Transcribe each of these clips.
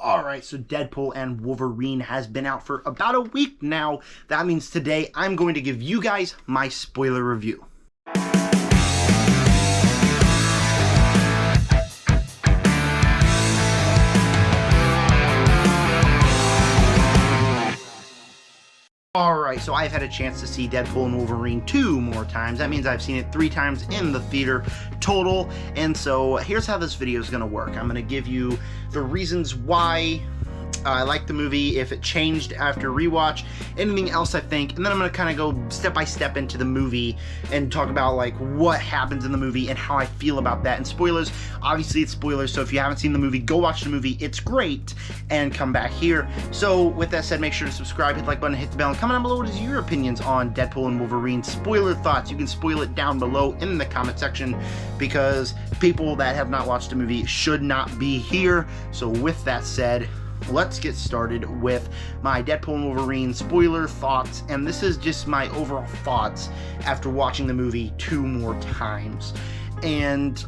Alright, so Deadpool and Wolverine has been out for about a week now. That means today I'm going to give you guys my spoiler review. Alright, so I've had a chance to see Deadpool and Wolverine 2 more times. That means I've seen it 3 times in the theater total. And so here's how this video is going to work. I'm going to give you the reasons why I like the movie, if it changed after rewatch, anything else I think, and then I'm going to kind of go step by step into the movie and talk about like what happens in the movie and how I feel about that. And spoilers, obviously it's spoilers, so if you haven't seen the movie, go watch the movie, it's great, and come back here. So with that said, make sure to subscribe, hit the like button, hit the bell, and comment down below what is your opinions on Deadpool and Wolverine spoiler thoughts. You can spoil it down below in the comment section because people that have not watched the movie should not be here. So with that said, let's get started with my Deadpool and Wolverine spoiler thoughts, and this is just my overall thoughts after watching the movie 2 more times. And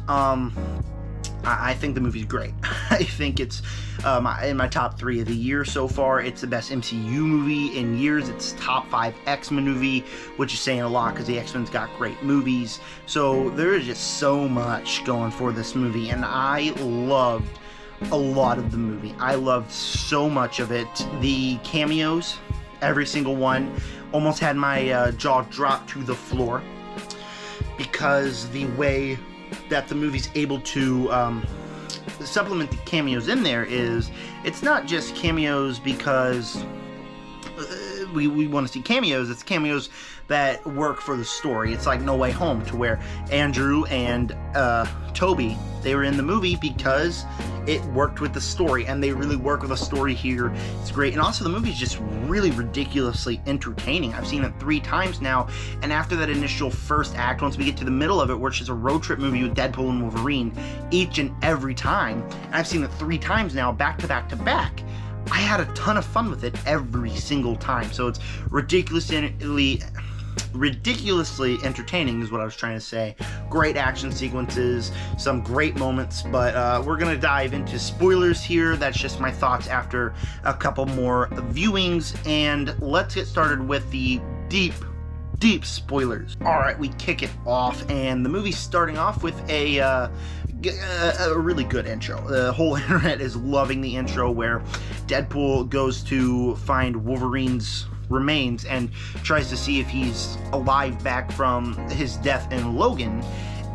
I think the movie's great. I think it's in my top 3 of the year so far. It's the best MCU movie in years. It's top 5 X-Men movie, which is saying a lot because the X-Men's got great movies. So there is just so much going for this movie, and I loved a lot of the movie. I loved so much of it. The cameos, every single one, almost had my jaw drop to the floor because the way that the movie's able to supplement the cameos in there is, it's not just cameos because we want to see cameos. It's cameos that work for the story. It's like No Way Home, to where Andrew and Toby, they were in the movie because it worked with the story, and they really work with the story here. It's great. And also the movie's just really ridiculously entertaining. I've seen it 3 times now, and after that initial first act, once we get to the middle of it, which is a road trip movie with Deadpool and Wolverine, each and every time, and I've seen it 3 times now, back to back to back, I had a ton of fun with it every single time. So it's ridiculously entertaining is what I was trying to say. Great action sequences, some great moments, but we're gonna dive into spoilers here. That's just my thoughts after a couple more viewings, and let's get started with the deep spoilers. Alright, we kick it off, and the movie's starting off with a really good intro. The whole internet is loving the intro where Deadpool goes to find Wolverine's remains and tries to see if he's alive back from his death in Logan.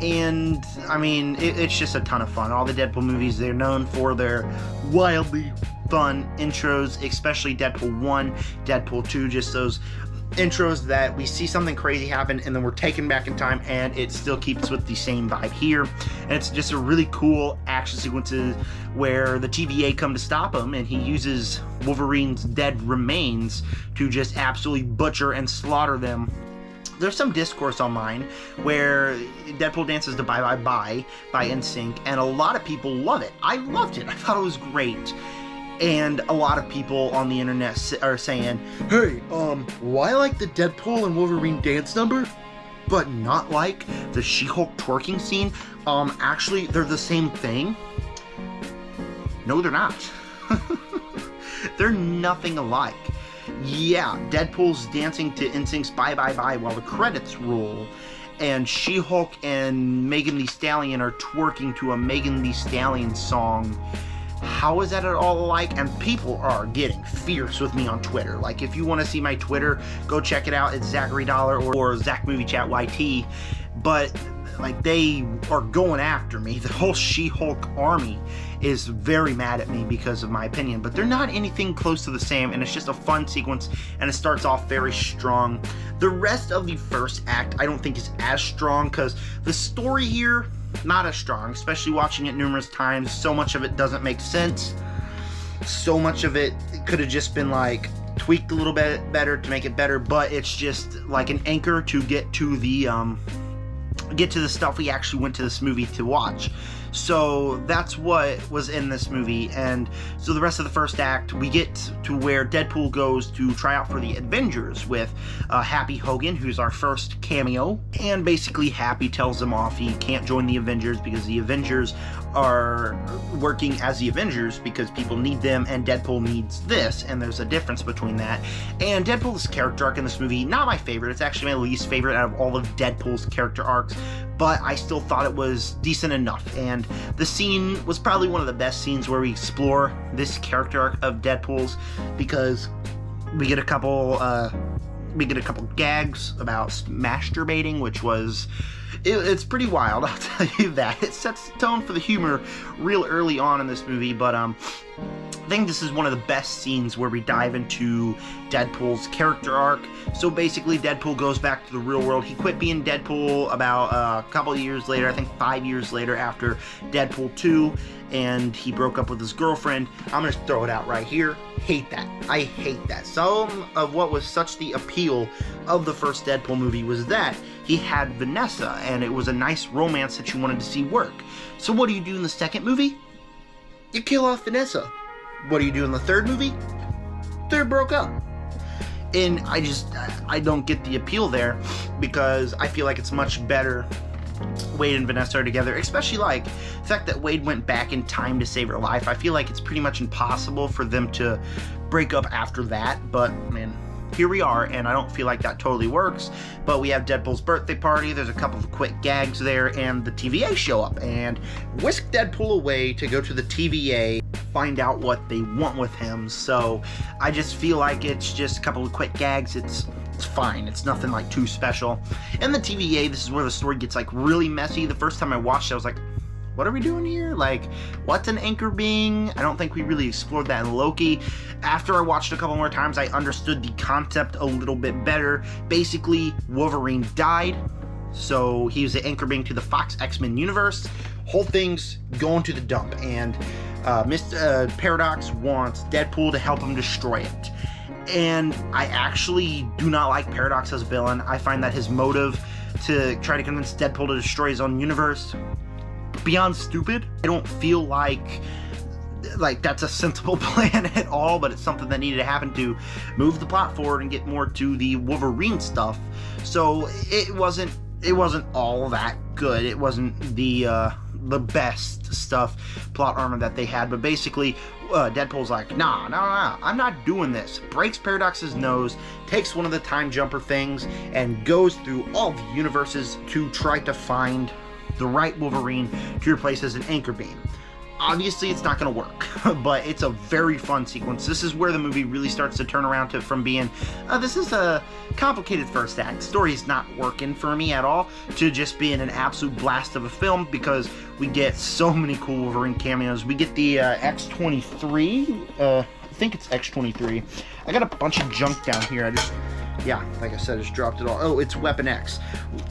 And I mean, it's just a ton of fun. All the Deadpool movies, they're known for their wildly fun intros, especially Deadpool 1, Deadpool 2, just those intros that we see something crazy happen and then we're taken back in time, and it still keeps with the same vibe here. And it's just a really cool action sequences where the TVA come to stop him, and he uses Wolverine's dead remains to just absolutely butcher and slaughter them. There's some discourse online where Deadpool dances to Bye Bye Bye by NSYNC, and a lot of people love it. I loved it. I thought it was great. And a lot of people on the internet are saying, hey, why like the Deadpool and Wolverine dance number, but not like the She-Hulk twerking scene? Actually, they're the same thing. No, they're not. They're nothing alike. Yeah, Deadpool's dancing to NSYNC's Bye Bye Bye while the credits roll, and She-Hulk and Megan Thee Stallion are twerking to a Megan Thee Stallion song. How is that at all alike? And people are getting fierce with me on Twitter. Like, if you want to see my Twitter, go check it out. It's Zachary Dollar or Zach Movie Chat YT. But like, they are going after me. The whole She-Hulk army is very mad at me because of my opinion, but they're not anything close to the same, and it's just a fun sequence, and it starts off very strong. The rest of the first act I don't think is as strong because the story here, not as strong, especially watching it numerous times. So much of it doesn't make sense. So much of it could have just been like tweaked a little bit better to make it better, but it's just like an anchor to get to the stuff we actually went to this movie to watch. So that's what was in this movie. And so the rest of the first act, we get to where Deadpool goes to try out for the Avengers with Happy Hogan, who's our first cameo. And basically Happy tells him off he can't join the Avengers because the Avengers are working as the Avengers because people need them and Deadpool needs this, and there's a difference between that. And Deadpool's character arc in this movie, not my favorite. It's actually my least favorite out of all of Deadpool's character arcs, but I still thought it was decent enough. And the scene was probably one of the best scenes where we explore this character arc of Deadpool's, because we get a couple gags about masturbating, which was it's pretty wild, I'll tell you that. It sets the tone for the humor real early on in this movie, but I think this is one of the best scenes where we dive into Deadpool's character arc. So basically Deadpool goes back to the real world. He quit being Deadpool about a couple of years later, I think 5 years later, after Deadpool 2, and he broke up with his girlfriend. I'm gonna throw it out right here. Hate that. I hate that. Some of what was such the appeal of the first Deadpool movie was that he had Vanessa, and it was a nice romance that you wanted to see work. So what do you do in the second movie? You kill off Vanessa. What do you do in the third movie? They're broke up. And I don't get the appeal there, because I feel like it's much better Wade and Vanessa are together, especially like the fact that Wade went back in time to save her life. I feel like it's pretty much impossible for them to break up after that, but man, here we are, and I don't feel like that totally works. But we have Deadpool's birthday party, there's a couple of quick gags there, and the TVA show up and whisk Deadpool away to go to the TVA, find out what they want with him. So I just feel like it's just a couple of quick gags. It's fine. It's nothing like too special. And the TVA, this is where the story gets like really messy. The first time I watched it, I was like, what are we doing here? Like, what's an anchor being? I don't think we really explored that in Loki. After I watched a couple more times, I understood the concept a little bit better. Basically, Wolverine died, so he was the anchor being to the Fox X-Men universe. Whole thing's going to the dump, and Mr. Paradox wants Deadpool to help him destroy it. And I actually do not like Paradox as a villain. I find that his motive to try to convince Deadpool to destroy his own universe beyond stupid. I don't feel like that's a sensible plan at all, but it's something that needed to happen to move the plot forward and get more to the Wolverine stuff. So it wasn't all that good. It wasn't the best stuff, plot armor that they had, but basically Deadpool's like, nah, I'm not doing this. Breaks Paradox's nose, takes one of the time jumper things, and goes through all the universes to try to find the right Wolverine to replace as an anchor beam. Obviously, it's not going to work, but it's a very fun sequence. This is where the movie really starts to turn around from being, this is a complicated first act, story's not working for me at all, to just being an absolute blast of a film, because we get so many cool Wolverine cameos. We get the X-23, I think it's X-23. I got a bunch of junk down here. Like I said, I just dropped it all. Oh, it's Weapon X.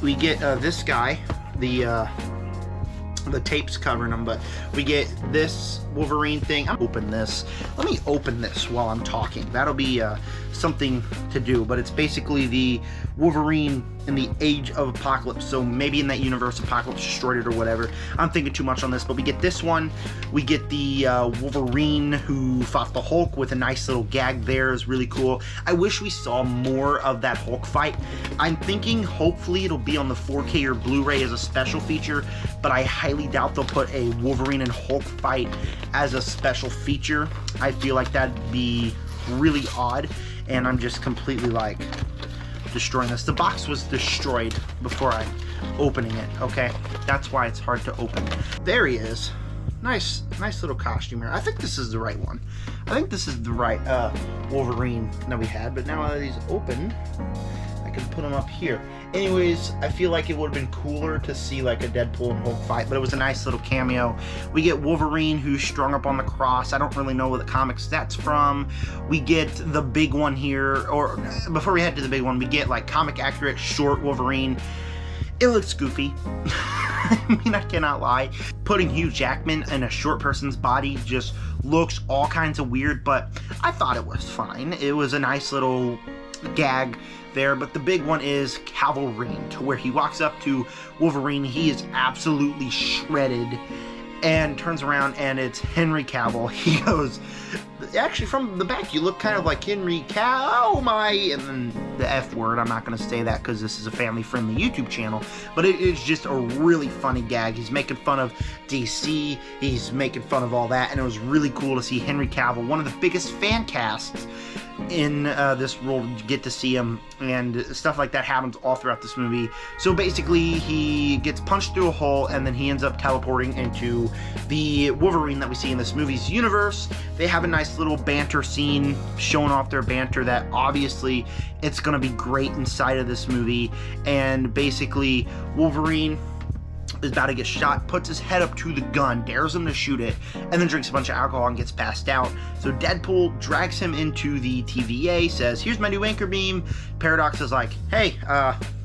We get this guy, the tape's covering him, but we get this Wolverine thing. I'm open this. Let me open this while I'm talking. That'll be something to do, but it's basically the Wolverine in the Age of Apocalypse. So maybe in that universe, Apocalypse destroyed it or whatever. I'm thinking too much on this, but we get this one. We get the Wolverine who fought the Hulk with a nice little gag there. Is really cool. I wish we saw more of that Hulk fight. I'm thinking hopefully it'll be on the 4K or Blu-ray as a special feature, but I highly doubt they'll put a Wolverine and Hulk fight as a special feature. I feel like that'd be really odd, and I'm just completely like destroying this. The box was destroyed before I opening it, okay? That's why it's hard to open. There he is. Nice little costume here. I think this is the right one. I think this is the right Wolverine that we had, but now that he's opened, I can put him up here. Anyways, I feel like it would have been cooler to see like a Deadpool and Hulk fight, but it was a nice little cameo. We get Wolverine who's strung up on the cross. I don't really know what the comics that's from. We get the big one here, or before we head to the big one, we get like comic accurate short Wolverine. It looks goofy. I mean, I cannot lie. Putting Hugh Jackman in a short person's body just looks all kinds of weird, but I thought it was fine. It was a nice little gag there, but the big one is Wolverine, to where he walks up to Wolverine. He is absolutely shredded, and turns around and it's Henry Cavill. He goes, actually from the back you look kind of like Henry Cavill, oh my, and then the F word. I'm not going to say that because this is a family-friendly YouTube channel, but it is just a really funny gag. He's making fun of DC, he's making fun of all that, and it was really cool to see Henry Cavill, one of the biggest fan casts in this world. You get to see him, and stuff like that happens all throughout this movie. So basically he gets punched through a hole, and then he ends up teleporting into the Wolverine that we see in this movie's universe. They have a nice little banter scene showing off their banter that obviously it's gonna be great inside of this movie. And basically Wolverine is about to get shot, puts his head up to the gun, dares him to shoot it, and then drinks a bunch of alcohol and gets passed out. So Deadpool drags him into the TVA, says, here's my new anchor beam. Paradox is like, hey,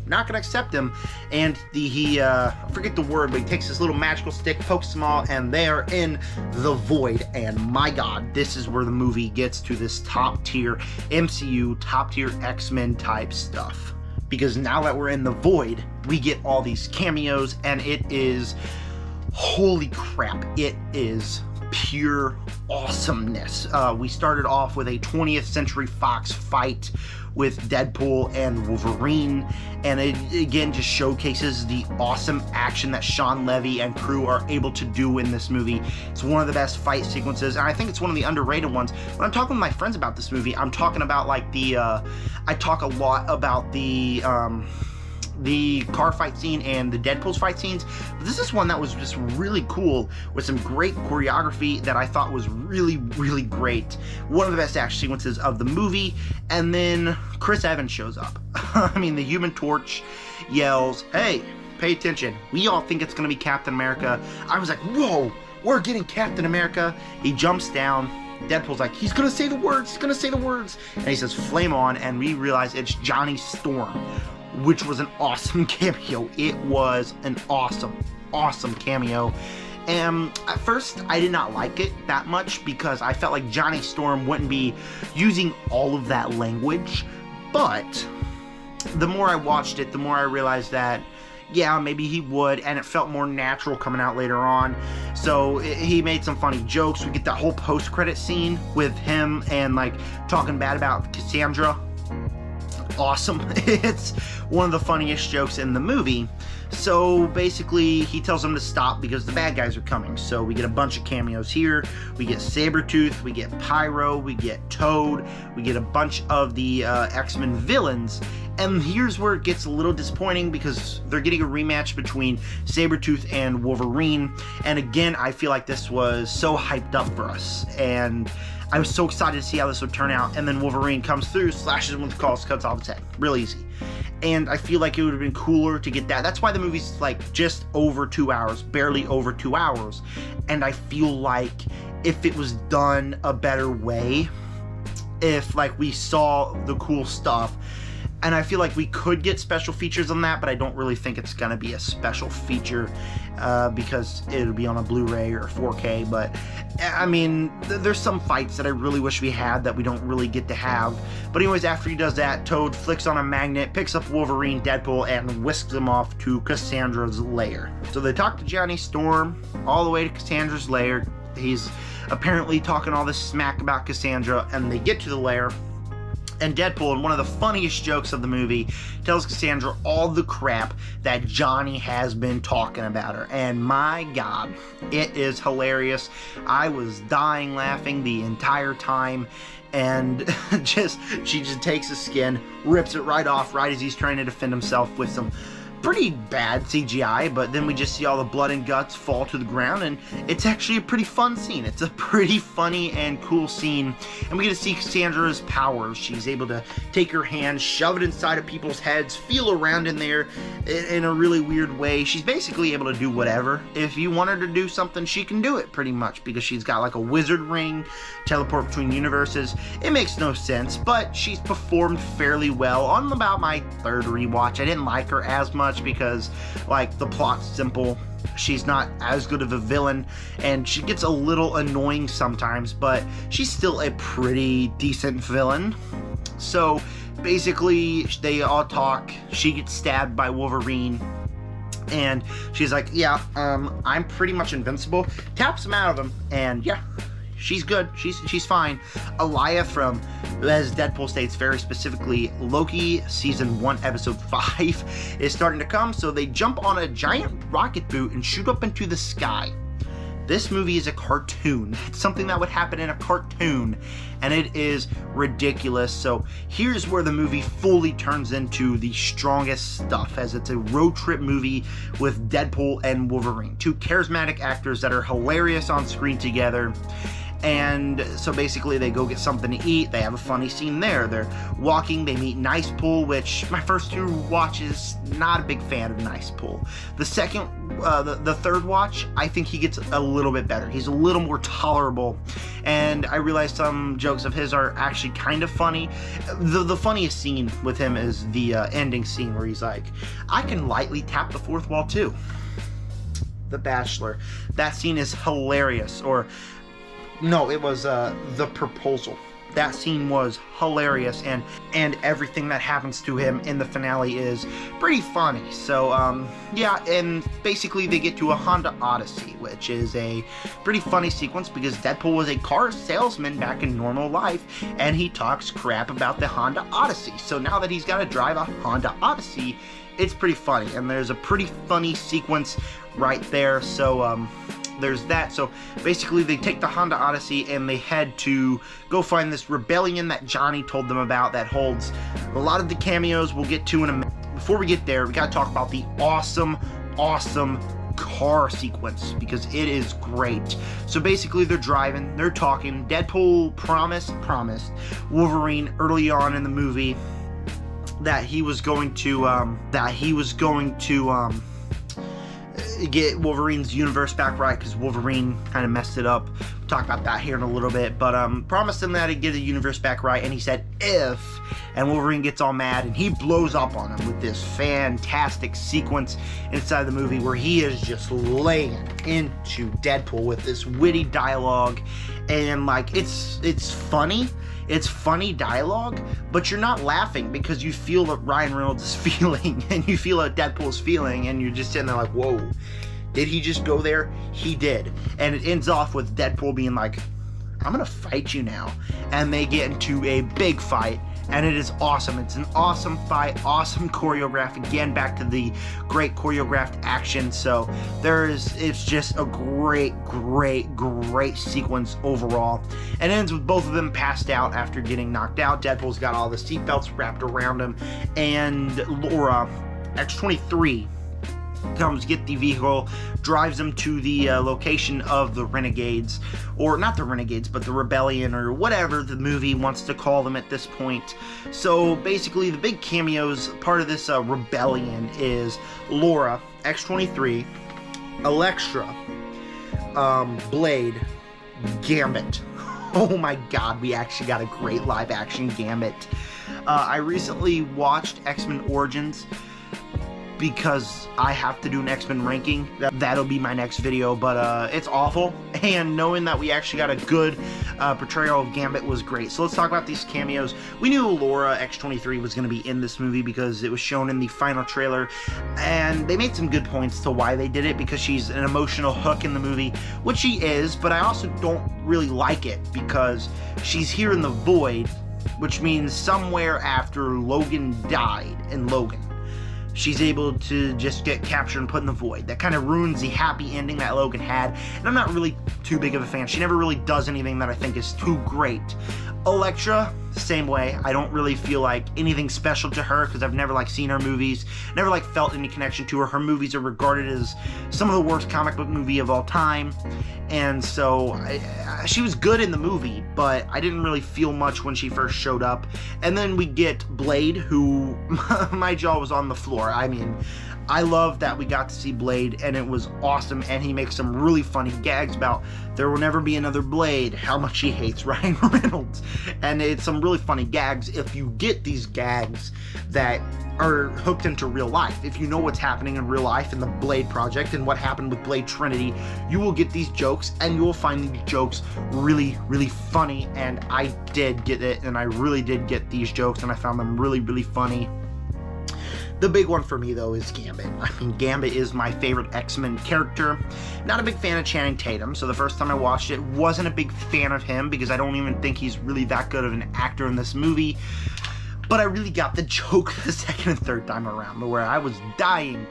not gonna accept him, and I forget the word, but he takes this little magical stick, pokes them all, and they are in the void. And my god, this is where the movie gets to this top tier MCU, top tier X-Men type stuff. Because now that we're in the void, we get all these cameos, and it is, holy crap, it is pure awesomeness. We started off with a 20th Century Fox fight with Deadpool and Wolverine, and it again just showcases the awesome action that Sean Levy and crew are able to do in this movie. It's one of the best fight sequences, and I think it's one of the underrated ones. When I'm talking with my friends about this movie, I'm talking about like I talk a lot about the car fight scene and the Deadpool's fight scenes, but this is one that was just really cool with some great choreography that I thought was really, really great. One of the best action sequences of the movie. And then Chris Evans shows up. I mean, the Human Torch yells, hey, pay attention, we all think it's gonna be Captain America. I was like, whoa, we're getting Captain America. He jumps down, Deadpool's like, he's gonna say the words, and he says flame on, and we realize it's Johnny Storm, which was an awesome cameo. It was an awesome cameo. And at first, I did not like it that much because I felt like Johnny Storm wouldn't be using all of that language. But the more I watched it, the more I realized that, yeah, maybe he would, and it felt more natural coming out later on. So he made some funny jokes. We get that whole post-credit scene with him and like talking bad about Cassandra. Awesome. It's one of the funniest jokes in the movie. So basically he tells them to stop because the bad guys are coming. So we get a bunch of cameos here. We get Sabretooth, we get Pyro, we get Toad, we get a bunch of the X-Men villains. And here's where it gets a little disappointing because they're getting a rematch between Sabretooth and Wolverine. And again, I feel like this was so hyped up for us, and I was so excited to see how this would turn out. And then Wolverine comes through, slashes him with the claws, cuts off his head. Real easy. And I feel like it would have been cooler to get that. That's why the movie's like just over 2 hours, barely over 2 hours. And I feel like if it was done a better way, if like we saw the cool stuff, and I feel like we could get special features on that, but I don't really think it's going to be a special feature because it'll be on a Blu-ray or 4K. But, I mean, there's some fights that I really wish we had that we don't really get to have. But anyways, after he does that, Toad flicks on a magnet, picks up Wolverine, Deadpool, and whisks them off to Cassandra's lair. So they talk to Johnny Storm all the way to Cassandra's lair. He's apparently talking all this smack about Cassandra, and they get to the lair. And Deadpool, in one of the funniest jokes of the movie, tells Cassandra all the crap that Johnny has been talking about her. And my god, it is hilarious. I was dying laughing the entire time. And she just takes his skin, rips it right off right as he's trying to defend himself with some pretty bad CGI, but then we just see all the blood and guts fall to the ground, and it's actually a pretty fun scene. It's a pretty funny and cool scene, and we get to see Cassandra's powers. She's able to take her hand, shove it inside of people's heads, feel around in there in a really weird way. She's basically able to do whatever. If you want her to do something, she can do it pretty much, because she's got like a wizard ring, teleport between universes. It makes no sense, but she's performed fairly well. On about my third rewatch, I didn't like her as much because like the plot's simple. She's not as good of a villain, and she gets a little annoying sometimes, but she's still a pretty decent villain. So basically they all talk. She gets stabbed by Wolverine, And she's like, yeah, I'm pretty much invincible. Taps him out of him, and yeah, she's good. She's fine. Aliyah from, as Deadpool states very specifically, Loki Season 1, Episode 5 is starting to come, so they jump on a giant rocket boot and shoot up into the sky. This movie is a cartoon. It's something that would happen in a cartoon, and it is ridiculous. So here's where the movie fully turns into the strongest stuff, as it's a road trip movie with Deadpool and Wolverine, two charismatic actors that are hilarious on screen together. And so basically they go get something to eat. They have a funny scene there. They're walking, they meet Nice Pool, which my first two watches, not a big fan of Nice Pool. The second, the third watch, I think he gets a little bit better. He's a little more tolerable, and I realized some jokes of his are actually kind of funny. The funniest scene with him is the ending scene where he's like, I can lightly tap the fourth wall too. The Bachelor. That scene is hilarious. Or no, it was The Proposal. That scene was hilarious, and everything that happens to him in the finale is pretty funny. So yeah, and basically they get to a Honda Odyssey, which is a pretty funny sequence because Deadpool was a car salesman back in normal life, and he talks crap about the Honda Odyssey. So now that he's got to drive a Honda Odyssey, it's pretty funny, and there's a pretty funny sequence right there. So there's that. So basically they take the Honda Odyssey and they head to go find this rebellion that Johnny told them about that holds a lot of the cameos we'll get to in a minute. Before we get there, we gotta talk about the awesome car sequence because it is great. So basically they're driving, they're talking. Deadpool promised Wolverine early on in the movie that he was going to get Wolverine's universe back right, because Wolverine kind of messed it up. We'll talk about that here in a little bit, but promised him that he'd get the universe back right, and he said if, and Wolverine gets all mad and he blows up on him with this fantastic sequence inside the movie where he is just laying into Deadpool with this witty dialogue, and like it's funny. It's funny dialogue, but you're not laughing because you feel what Ryan Reynolds is feeling, and you feel what Deadpool's feeling, and you're just sitting there like, whoa, did he just go there? He did. And it ends off with Deadpool being like, I'm gonna fight you now. And they get into a big fight, and it is awesome. It's an awesome fight, awesome choreograph. Again, back to the great choreographed action. So it's just a great sequence overall. And ends with both of them passed out after getting knocked out. Deadpool's got all the seatbelts wrapped around him, and Laura, X-23, comes get the vehicle, drives him to the location of the Renegades, or not the Renegades, but the Rebellion, or whatever the movie wants to call them at this point. So basically the big cameos, part of this Rebellion, is Laura, X-23, Elektra, Blade, Gambit. Oh my god, we actually got a great live action Gambit. I recently watched X-Men Origins because I have to do an X-Men ranking. That'll be my next video, but it's awful, and knowing that we actually got a good portrayal of Gambit was great. So let's talk about these cameos. We knew Laura X-23 was going to be in this movie because it was shown in the final trailer, and they made some good points to why they did it, because she's an emotional hook in the movie, which she is, but I also don't really like it because she's here in the void, which means somewhere after Logan died in Logan, she's able to just get captured and put in the void. That kind of ruins the happy ending that Logan had, and I'm not really too big of a fan. She never really does anything that I think is too great. Elektra, same way. I don't really feel like anything special to her because I've never seen her movies, never felt any connection to her. Her movies are regarded as some of the worst comic book movie of all time, and so she was good in the movie, but I didn't really feel much when she first showed up. And then we get Blade, who my jaw was on the floor. I mean, I love that we got to see Blade, and it was awesome, and he makes some really funny gags about there will never be another Blade, how much he hates Ryan Reynolds, and it's some really funny gags if you get these gags that are hooked into real life. If you know what's happening in real life in the Blade project and what happened with Blade Trinity, you will get these jokes, and you will find these jokes really funny, and I did get it, and I really did get these jokes, and I found them really funny. The big one for me, though, is Gambit. I mean, Gambit is my favorite X-Men character. Not a big fan of Channing Tatum, so the first time I watched it, wasn't a big fan of him because I don't even think he's really that good of an actor in this movie. But I really got the joke the second and third time around, where I was dying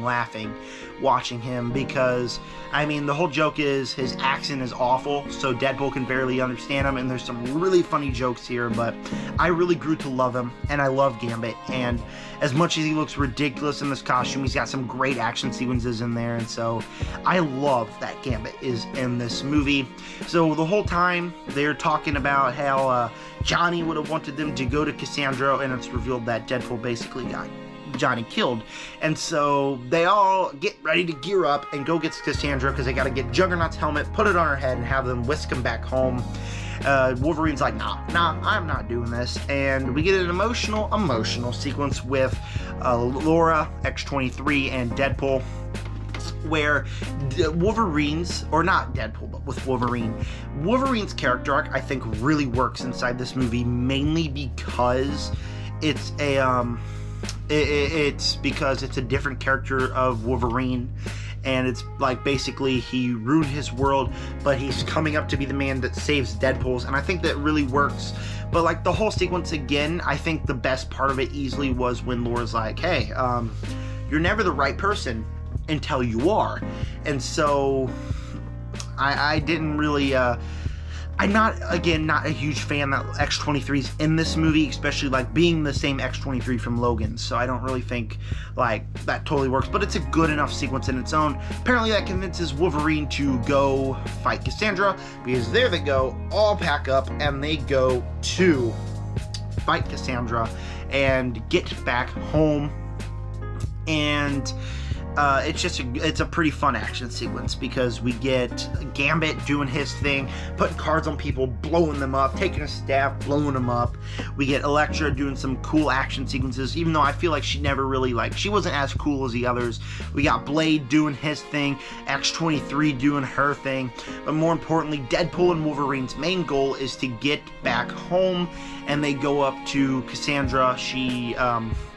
laughing watching him because, I mean, the whole joke is his accent is awful, so Deadpool can barely understand him, and there's some really funny jokes here, but I really grew to love him, and I love Gambit, and as much as he looks ridiculous in this costume, he's got some great action sequences in there, and so I love that Gambit is in this movie. So the whole time, they're talking about how Johnny would have wanted them to go to Cassandra, and it's revealed that Deadpool basically got Johnny killed, and so they all get ready to gear up and go get Cassandra because they got to get Juggernaut's helmet, put it on her head, and have them whisk him back home. Wolverine's like, nah, I'm not doing this, and we get an emotional sequence with Laura, X-23, and Deadpool, where Wolverine's, or not Deadpool, but with Wolverine's character arc, I think, really works inside this movie, mainly because it's because it's a different character of Wolverine, and it's like basically he ruined his world, but he's coming up to be the man that saves Deadpool's, and I think that really works. But like the whole sequence again, I think the best part of it easily was when Laura's like, hey, you're never the right person until you are. And so I didn't really I'm not a huge fan that X-23's in this movie, especially like being the same X-23 from Logan, so I don't really think like that totally works, but it's a good enough sequence in its own. Apparently that convinces Wolverine to go fight Cassandra, because there they go, all pack up, and they go to fight Cassandra and get back home. And it's a pretty fun action sequence because we get Gambit doing his thing, putting cards on people, blowing them up, taking a staff, blowing them up. We get Elektra doing some cool action sequences, even though I feel like she never really, she wasn't as cool as the others. We got Blade doing his thing, X-23 doing her thing, but more importantly, Deadpool and Wolverine's main goal is to get back home, and they go up to Cassandra.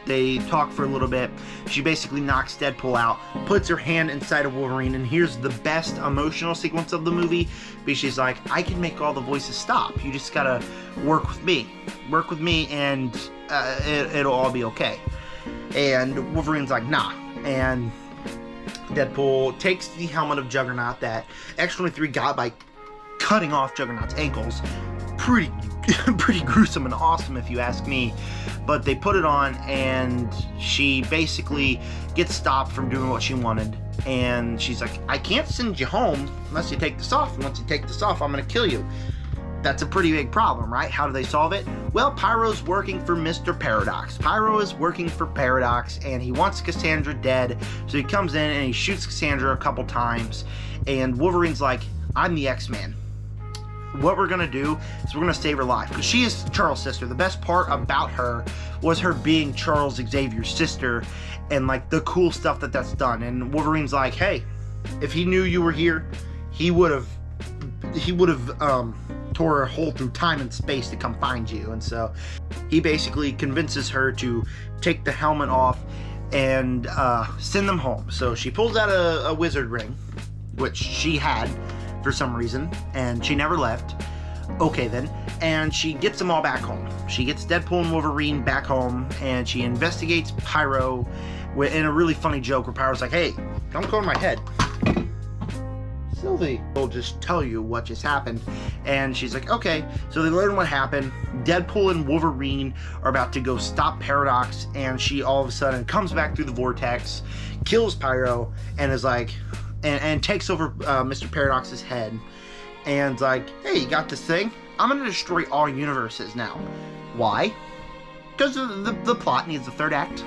They talk for a little bit. She basically knocks Deadpool out, puts her hand inside of Wolverine, and here's the best emotional sequence of the movie, because she's like, I can make all the voices stop. You just gotta work with me. Work with me, and it'll all be okay. And Wolverine's like, nah. And Deadpool takes the helmet of Juggernaut that X-23 got by cutting off Juggernaut's ankles. Pretty gruesome and awesome if you ask me, but they put it on, and she basically gets stopped from doing what she wanted, and she's like, I can't send you home unless you take this off, and once you take this off, I'm gonna kill you. That's a pretty big problem, right? How do they solve it? Well, Pyro's working for Mr. Paradox. Pyro is working for Paradox, and he wants Cassandra dead, so he comes in and he shoots Cassandra a couple times, and Wolverine's like, I'm the X-Man. What we're gonna do is we're gonna save her life, because she is Charles' sister. The best part about her was her being Charles Xavier's sister, and like the cool stuff that's done. And Wolverine's like, hey, if he knew you were here, he would have tore a hole through time and space to come find you. And so he basically convinces her to take the helmet off and send them home. So she pulls out a wizard ring, which she had for some reason, and she never left. Okay then, and she gets them all back home. She gets Deadpool and Wolverine back home, and she investigates Pyro in a really funny joke where Pyro's like, hey, don't go in my head. Sylvie will just tell you what just happened. And she's like, okay. So they learn what happened. Deadpool and Wolverine are about to go stop Paradox, and she all of a sudden comes back through the vortex, kills Pyro, and is like, and takes over Mr. Paradox's head, and like, hey, you got this thing? I'm gonna destroy all universes now. Why? Because the plot needs a third act.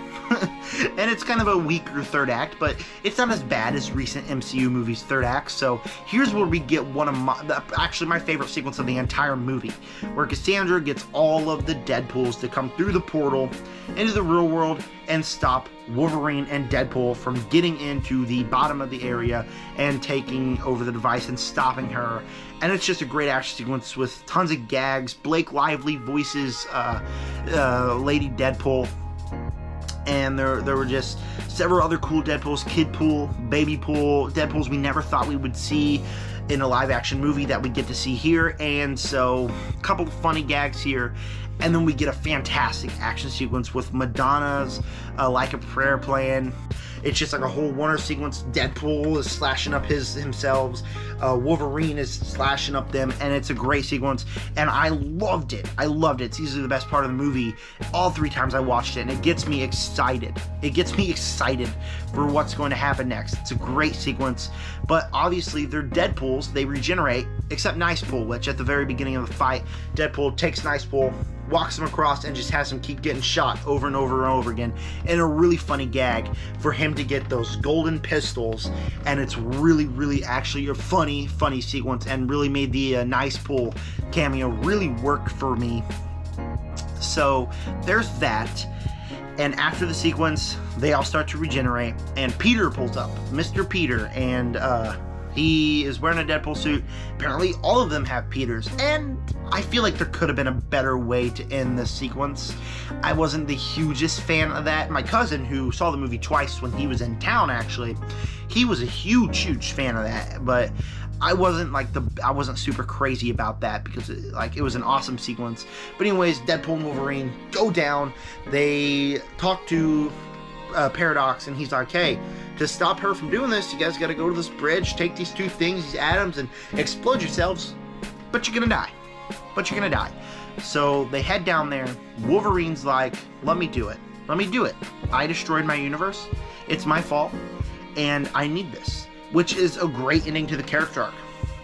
And it's kind of a weaker third act, but it's not as bad as recent MCU movies' third acts. So here's where we get one of my favorite sequence of the entire movie, where Cassandra gets all of the Deadpools to come through the portal into the real world and stop Wolverine and Deadpool from getting into the bottom of the area and taking over the device and stopping her. And it's just a great action sequence with tons of gags. Blake Lively voices Lady Deadpool. And there were just several other cool Deadpools, Kidpool, Babypool, Deadpools we never thought we would see in a live action movie that we get to see here. And so a couple of funny gags here, and then we get a fantastic action sequence with Madonna's Like a Prayer playing. It's just like a whole Warner sequence. Deadpool is slashing up himself. Wolverine is slashing up them, and it's a great sequence. And I loved it. I loved it. It's easily the best part of the movie. All 3 times I watched it, and it gets me excited. It gets me excited for what's going to happen next. It's a great sequence, but obviously they're Deadpools. They regenerate, except Nicepool, which at the very beginning of the fight, Deadpool takes Nicepool, walks him across, and just has him keep getting shot over and over and over again. And a really funny gag for him to get those golden pistols, and it's really, really actually a funny sequence, and really made the Nicepool cameo really work for me. So there's that. And after the sequence, they all start to regenerate, and Peter pulls up, Mr. Peter, and he is wearing a Deadpool suit. Apparently all of them have Peters, and I feel like there could have been a better way to end this sequence. I wasn't the hugest fan of that. My cousin, who saw the movie twice when he was in town, actually, he was a huge fan of that, but I wasn't super crazy about that because it was an awesome sequence. But anyways, Deadpool and Wolverine go down. They talk to Paradox, and he's like, hey, to stop her from doing this, you guys got to go to this bridge, take these 2 things, these atoms, and explode yourselves, but you're gonna die. So they head down there. Wolverine's like, let me do it. I destroyed my universe. It's my fault, and I need this, which is a great ending to the character arc.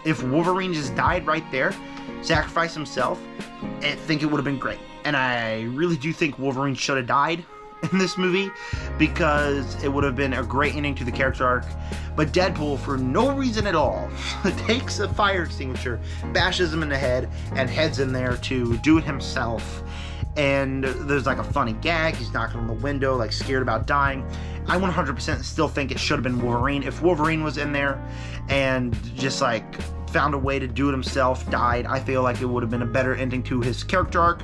If Wolverine just died right there, sacrificed himself, I think it would have been great. And I really do think Wolverine should have died in this movie, because it would have been a great ending to the character arc. But Deadpool, for no reason at all, takes a fire extinguisher, bashes him in the head, and heads in there to do it himself. And there's like a funny gag. He's knocking on the window, like scared about dying. I 100% still think it should have been Wolverine. If Wolverine was in there and just like found a way to do it himself, died, I feel like it would have been a better ending to his character arc.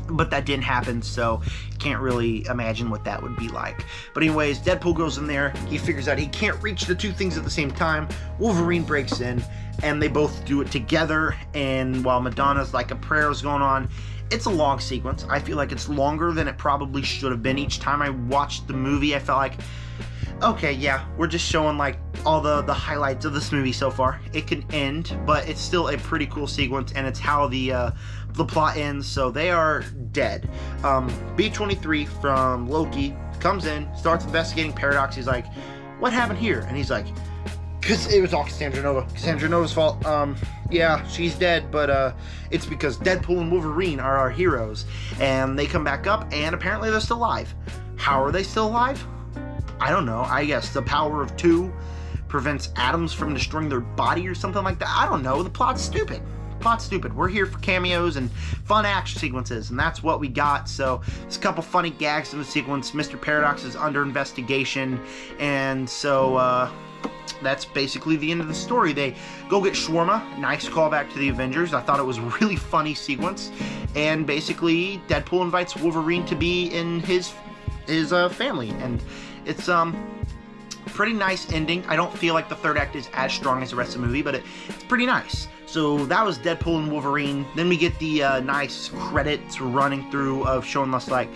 But that didn't happen, so can't really imagine what that would be like. But anyways, Deadpool goes in there. He figures out he can't reach the 2 things at the same time. Wolverine breaks in, and they both do it together. And while Madonna's Like a Prayer is going on, it's a long sequence. I feel like it's longer than it probably should have been. Each time I watched the movie, I felt like, okay, yeah, we're just showing like all the highlights of this movie so far. It can end, but it's still a pretty cool sequence, and it's how the plot ends. So they are dead. B-23 from Loki comes in, starts investigating Paradox. He's like, what happened here? And he's like, because it was all Cassandra Nova. Cassandra Nova's fault. Yeah, she's dead, but it's because Deadpool and Wolverine are our heroes. And they come back up, and apparently they're still alive. How are they still alive? I don't know. I guess the power of 2 prevents atoms from destroying their body or something like that. I don't know. The plot's stupid. We're here for cameos and fun action sequences, and that's what we got. So there's a couple funny gags in the sequence. Mr. Paradox is under investigation, and so that's basically the end of the story. They go get Shawarma. Nice callback to the Avengers. I thought it was a really funny sequence. And basically, Deadpool invites Wolverine to be in his family, and it's pretty nice ending. I don't feel like the 3rd act is as strong as the rest of the movie, but it's pretty nice. So that was Deadpool and Wolverine. Then we get the nice credits running through of showing us like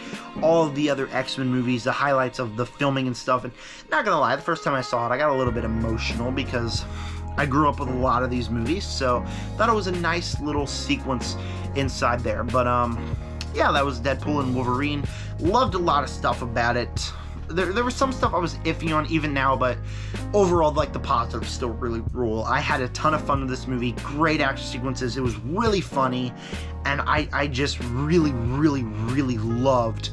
all of the other X-Men movies, the highlights of the filming and stuff. And not gonna lie, the first time I saw it, I got a little bit emotional because I grew up with a lot of these movies. So thought it was a nice little sequence inside there. But yeah, that was Deadpool and Wolverine. Loved a lot of stuff about it. There was some stuff I was iffy on even now, but overall, like, the positives still really rule. I had a ton of fun with this movie. Great action sequences. It was really funny, and I just really loved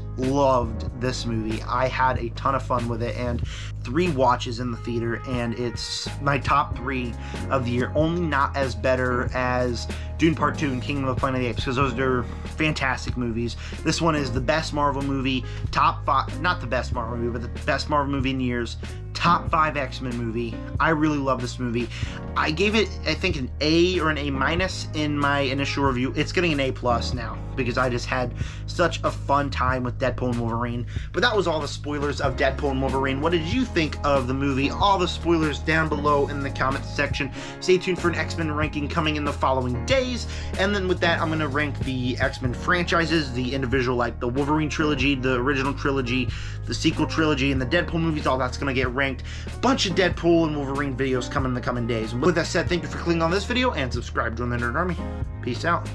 this movie. I had a ton of fun with it, and 3 watches in the theater, and it's my top 3 of the year. Only not as better as Dune Part 2 and Kingdom of the Planet of the Apes, because those are fantastic movies. This one is the best Marvel movie, top 5, not the best Marvel movie, but the best Marvel movie in years, top 5 X-Men movie. I really love this movie. I gave it, I think, an A or an A- in my initial review. It's getting an A+ now, because I just had such a fun time with Deadpool and Wolverine. But that was all the spoilers of Deadpool and Wolverine. What did you think of the movie? All the spoilers down below in the comments section. Stay tuned for an X-Men ranking coming in the following days. And then with that, I'm going to rank the X-Men franchises, the individual, like the Wolverine trilogy, the original trilogy, the sequel trilogy, and the Deadpool movies. All that's going to get ranked. Bunch of Deadpool and Wolverine videos coming in the coming days. With that said, thank you for clicking on this video and subscribe. Join the Nerd Army. Peace out.